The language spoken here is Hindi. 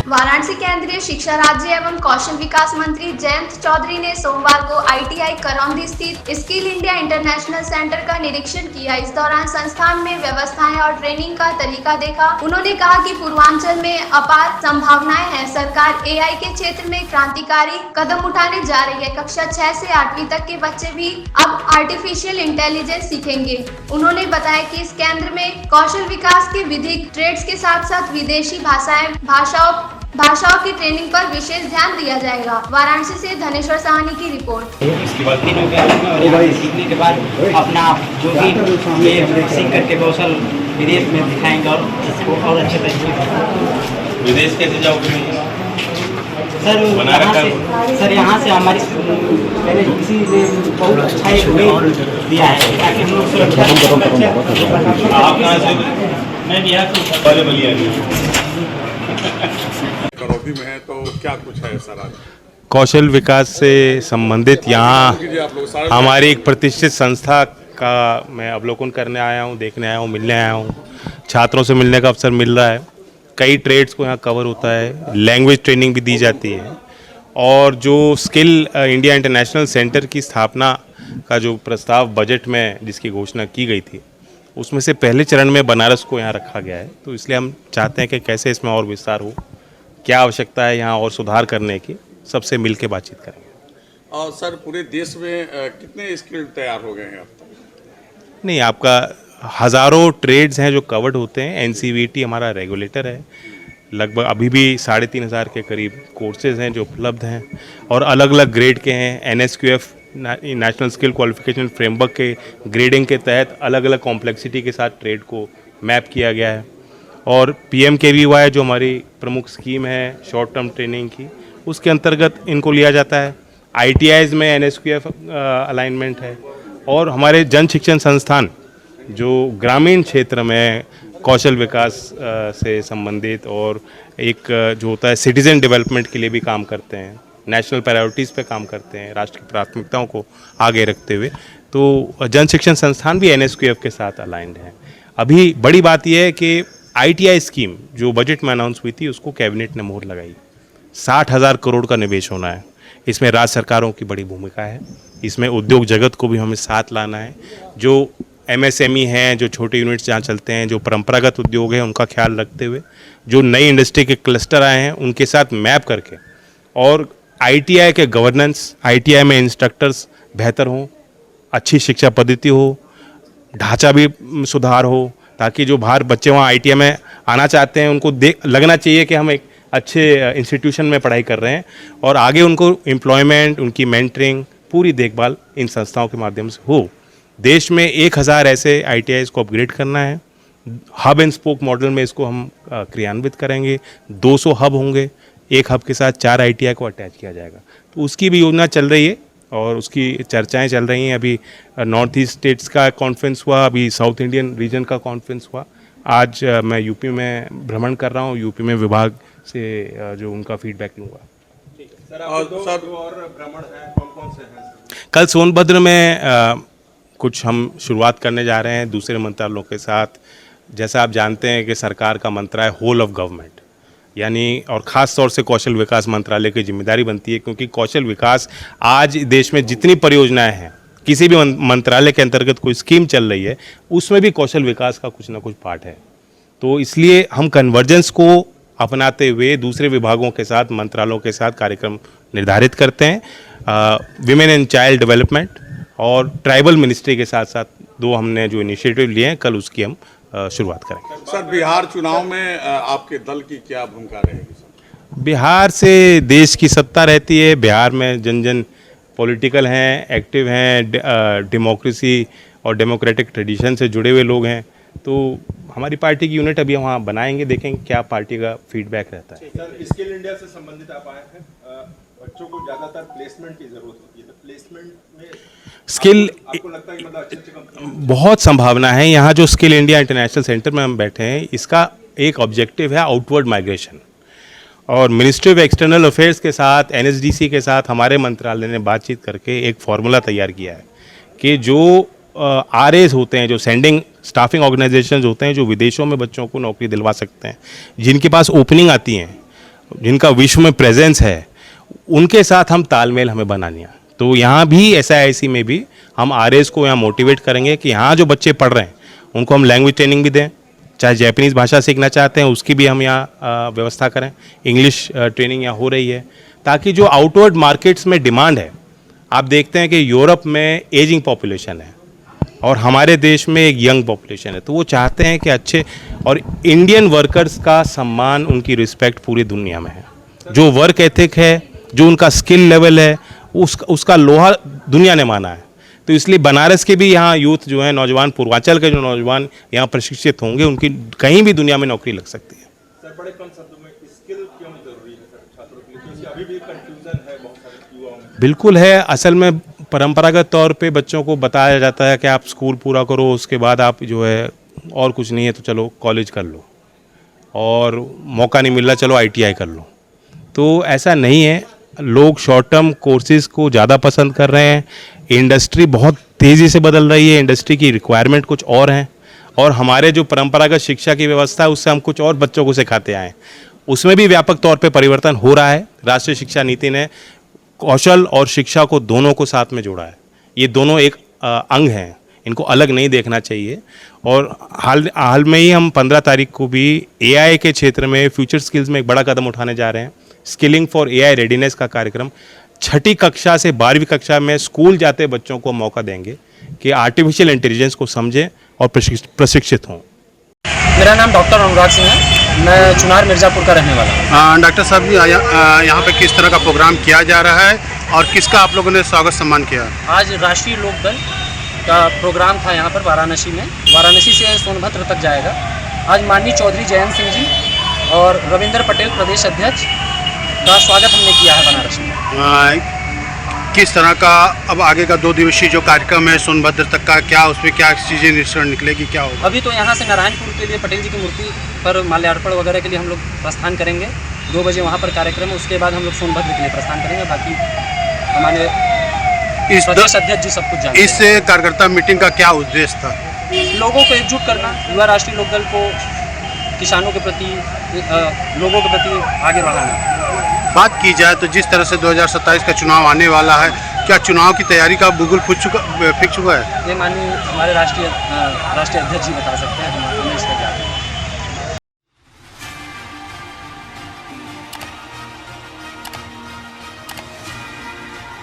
वाराणसी केंद्रीय शिक्षा राज्य एवं कौशल विकास मंत्री जयंत चौधरी ने सोमवार को ITI करौंदी स्थित स्किल इंडिया इंटरनेशनल सेंटर का निरीक्षण किया। इस दौरान संस्थान में व्यवस्थाएं और ट्रेनिंग का तरीका देखा। उन्होंने कहा कि पूर्वांचल में अपार संभावनाएं हैं। सरकार AI के क्षेत्र में क्रांतिकारी कदम उठाने जा रही है। कक्षा 6 से 8वीं तक के बच्चे भी अब आर्टिफिशियल इंटेलिजेंस सीखेंगे। उन्होंने बताया कि इस केंद्र में कौशल विकास के विधिक ट्रेड्स के साथ साथ विदेशी भाषाओं की ट्रेनिंग पर विशेष ध्यान दिया जाएगा। वाराणसी से धनेश्वर साहनी की रिपोर्ट। इसके बाद 3 हो गया और यहाँ सीखने के बाद अपना जो भी ये सीख करके कौशल विदेश में दिखाएंगे और इसको और अच्छे तरीके से। विदेश कैसे जाओगे सर यहाँ से हमारी मैंने किसी ने बहुत अच्छा एक दिया है ताकि हम लोग सुरक्षा। आप कहाँ से? मैं बिहार से। पहले बलिया करौंदी में है, तो क्या कुछ है सर आज? कौशल विकास से संबंधित यहाँ हमारी एक प्रतिष्ठित संस्था का मैं अवलोकन करने आया हूँ, देखने आया हूँ, मिलने आया हूँ। छात्रों से मिलने का अवसर मिल रहा है। कई ट्रेड्स को यहाँ कवर होता है, लैंग्वेज ट्रेनिंग भी दी जाती है और जो स्किल इंडिया इंटरनेशनल सेंटर की स्थापना का जो प्रस्ताव बजट में जिसकी घोषणा की गई थी उसमें से पहले चरण में बनारस को यहाँ रखा गया है। तो इसलिए हम चाहते हैं कि कैसे इसमें और विस्तार हो, क्या आवश्यकता है यहाँ और सुधार करने की, सबसे मिल के बातचीत करेंगे। और सर पूरे देश में कितने स्किल तैयार हो गए हैं अब तक? नहीं, आपका हज़ारों ट्रेड्स हैं जो कवर्ड होते हैं। NCVT हमारा रेगुलेटर है। लगभग अभी भी 3,500 के करीब कोर्सेज हैं जो उपलब्ध हैं और अलग अलग ग्रेड के हैं। NSQF national skill qualification framework के ग्रेडिंग के तहत अलग अलग कॉम्प्लेक्सिटी के साथ ट्रेड को मैप किया गया है और PMKVY जो हमारी प्रमुख स्कीम है शॉर्ट टर्म ट्रेनिंग की, उसके अंतर्गत इनको लिया जाता है। ITIs में NSQF अलाइनमेंट है और हमारे जन शिक्षण संस्थान जो ग्रामीण क्षेत्र में कौशल विकास से संबंधित और एक जो होता है सिटीजन डेवलपमेंट के लिए भी काम करते हैं, नेशनल प्रायोरिटीज़ पे काम करते हैं, राष्ट्र की प्राथमिकताओं को आगे रखते हुए। तो जन शिक्षण संस्थान भी NSQF के साथ अलाइंड हैं। अभी बड़ी बात यह है कि ITI स्कीम जो बजट में अनाउंस हुई थी उसको कैबिनेट ने मोहर लगाई। 60,000 करोड़ का निवेश होना है। इसमें राज्य सरकारों की बड़ी भूमिका है। इसमें उद्योग जगत को भी हमें साथ लाना है। जो MSME हैं, जो छोटे यूनिट्स जहाँ चलते हैं, जो परंपरागत उद्योग है, उनका ख्याल रखते हुए जो नई इंडस्ट्री के क्लस्टर आए हैं उनके साथ मैप करके और ITI के गवर्नेंस, ITI में इंस्ट्रक्टर्स बेहतर हों, अच्छी शिक्षा पद्धति हो, ढांचा भी सुधार हो, ताकि जो बाहर बच्चे वहाँ ITI में आना चाहते हैं उनको लगना चाहिए कि हम एक अच्छे इंस्टीट्यूशन में पढ़ाई कर रहे हैं और आगे उनको एम्प्लॉयमेंट, उनकी मेंटरिंग, पूरी देखभाल इन संस्थाओं के माध्यम से हो। देश में 1000 ऐसे ITIs को अपग्रेड करना है। हब एंड स्पोक मॉडल में इसको हम क्रियान्वित करेंगे। 200 हब होंगे, एक हब के साथ 4 ITI को अटैच किया जाएगा। तो उसकी भी योजना चल रही है और उसकी चर्चाएं चल रही हैं। अभी नॉर्थ ईस्ट स्टेट्स का कॉन्फ्रेंस हुआ, अभी साउथ इंडियन रीजन का कॉन्फ्रेंस हुआ। आज मैं यूपी में भ्रमण कर रहा हूँ, यूपी में विभाग से जो उनका फीडबैक लूँगा। कल सोनभद्र में कुछ हम शुरुआत करने जा रहे हैं दूसरे मंत्रालयों के साथ। जैसा आप जानते हैं कि सरकार का मंत्र है होल ऑफ गवर्नमेंट, यानी और ख़ास तौर से कौशल विकास मंत्रालय की जिम्मेदारी बनती है, क्योंकि कौशल विकास आज देश में जितनी परियोजनाएं हैं, किसी भी मंत्रालय के अंतर्गत कोई स्कीम चल रही है उसमें भी कौशल विकास का कुछ ना कुछ पार्ट है। तो इसलिए हम कन्वर्जेंस को अपनाते हुए दूसरे विभागों के साथ, मंत्रालयों के साथ कार्यक्रम निर्धारित करते हैं। विमेन एंड चाइल्ड डेवलपमेंट और ट्राइबल मिनिस्ट्री के साथ साथ 2 हमने जो इनिशिएटिव लिए हैं, कल उसकी हम शुरुआत करेंगे। सर बिहार चुनाव में आपके दल की क्या भूमिका रहेगी सर? बिहार से देश की सत्ता रहती है। बिहार में जन जन पॉलिटिकल हैं, एक्टिव हैं, डेमोक्रेसी और डेमोक्रेटिक ट्रेडिशन से जुड़े हुए लोग हैं। तो हमारी पार्टी की यूनिट अभी वहाँ बनाएंगे, देखेंगे क्या पार्टी का फीडबैक रहता है। सर स्किल इंडिया से संबंधित आप आए हैं, बच्चों को ज़्यादातर प्लेसमेंट की ज़रूरत होती है, तो प्लेसमेंट में स्किल आपको लगता है कि मतलब अच्छे कंपनी बहुत संभावना है। यहाँ जो स्किल इंडिया इंटरनेशनल सेंटर में हम बैठे हैं, इसका एक ऑब्जेक्टिव है आउटवर्ड माइग्रेशन और मिनिस्ट्री ऑफ एक्सटर्नल अफेयर्स के साथ, NSDC के साथ हमारे मंत्रालय ने बातचीत करके एक फार्मूला तैयार किया है कि जो RAs होते हैं, जो सेंडिंग स्टाफिंग ऑर्गेनाइजेशंस होते हैं, जो विदेशों में बच्चों को नौकरी दिलवा सकते हैं, जिनके पास ओपनिंग आती हैं, जिनका विश्व में प्रेजेंस है, उनके साथ हम तालमेल हमें बनानी है। तो यहाँ भी SIIC में भी हम RAs को यहाँ मोटिवेट करेंगे कि यहाँ जो बच्चे पढ़ रहे हैं उनको हम लैंग्वेज ट्रेनिंग भी दें, चाहे जैपनीज़ भाषा सीखना चाहते हैं उसकी भी हम यहाँ व्यवस्था करें, इंग्लिश ट्रेनिंग यहाँ हो रही है, ताकि जो आउटवर्ड मार्केट्स में डिमांड है, आप देखते हैं कि यूरोप में एजिंग पॉपुलेशन है और हमारे देश में एक यंग पॉपुलेशन है, तो वो चाहते हैं कि अच्छे और इंडियन वर्कर्स का सम्मान, उनकी रिस्पेक्ट पूरी दुनिया में है। जो वर्क एथिक है, जो उनका स्किल लेवल है, उसका लोहा दुनिया ने माना है। तो इसलिए बनारस के भी यहाँ यूथ जो है, नौजवान, पूर्वांचल के जो नौजवान यहाँ प्रशिक्षित होंगे, उनकी कहीं भी दुनिया में नौकरी लग सकती है। सर, बड़े कम शब्दों में स्किल क्यों जरूरी है सर छात्रों के लिए, क्योंकि अभी भी कंफ्यूजन है बहुत सारे युवाओं में। बिल्कुल है। असल में परंपरागत तौर पे बच्चों को बताया जाता है कि आप स्कूल पूरा करो, उसके बाद आप जो है और कुछ नहीं है तो चलो कॉलेज कर लो, और मौका नहीं मिल रहा चलो ITI कर लो। तो ऐसा नहीं है, लोग शॉर्ट टर्म कोर्सेज को ज़्यादा पसंद कर रहे हैं। इंडस्ट्री बहुत तेज़ी से बदल रही है, इंडस्ट्री की रिक्वायरमेंट कुछ और हैं, और हमारे जो परंपरागत शिक्षा की व्यवस्था है उससे हम कुछ और बच्चों को सिखाते आए, उसमें भी व्यापक तौर पे परिवर्तन हो रहा है। राष्ट्रीय शिक्षा नीति ने कौशल और शिक्षा को दोनों को साथ में जोड़ा है। ये दोनों एक अंग हैं, इनको अलग नहीं देखना चाहिए। और हाल में ही हम 15 तारीख को भी AI के क्षेत्र में फ्यूचर स्किल्स में एक बड़ा कदम उठाने जा रहे हैं। स्किलिंग फॉर AI रेडीनेस का कार्यक्रम 6ठी कक्षा से 12वीं कक्षा में स्कूल जाते बच्चों को मौका देंगे कि आर्टिफिशियल इंटेलिजेंस को समझें और प्रशिक्षित हों। मेरा नाम डॉक्टर अनुराग सिंह है, मैं चुनार मिर्ज़ापुर का रहने वाला हूँ। डॉक्टर साहब जी, यहाँ पे किस तरह का प्रोग्राम किया जा रहा है और किसका आप लोगों ने स्वागत सम्मान किया? आज राष्ट्रीय लोकदल का प्रोग्राम था यहाँ पर वाराणसी में। वाराणसी से सोनभद्र तक जाएगा। आज माननीय चौधरी जयंत सिंह जी और रविंद्र पटेल प्रदेश अध्यक्ष का स्वागत हमने किया है बनारस में। किस तरह का अब आगे का 2 दिवसीय जो कार्यक्रम है सोनभद्र तक का, क्या उसमें क्या चीज़ें निष्कर्ष निकलेगी, क्या होगा? अभी तो यहाँ से नारायणपुर के लिए पटेल जी की मूर्ति पर माल्यार्पण वगैरह के लिए हम लोग प्रस्थान करेंगे। 2 बजे वहाँ पर कार्यक्रम है, उसके बाद हम लोग सोनभद्र के लिए प्रस्थान करेंगे। बाकी हमारे प्रदेश अध्यक्ष जी सब कुछ जानते हैं। इस कार्यकर्ता मीटिंग का क्या उद्देश्य था? लोगों को एकजुट करना, युवा राष्ट्रीय लोकदल को किसानों के प्रति, लोगों के प्रति आगे बढ़ाना। बात की जाए तो जिस तरह से 2027 का चुनाव आने वाला है, क्या चुनाव की तैयारी का बिल्कुल फिक्स हुआ है? ये माननीय हमारे राष्ट्रीय अध्यक्ष जी बता सकते हैं।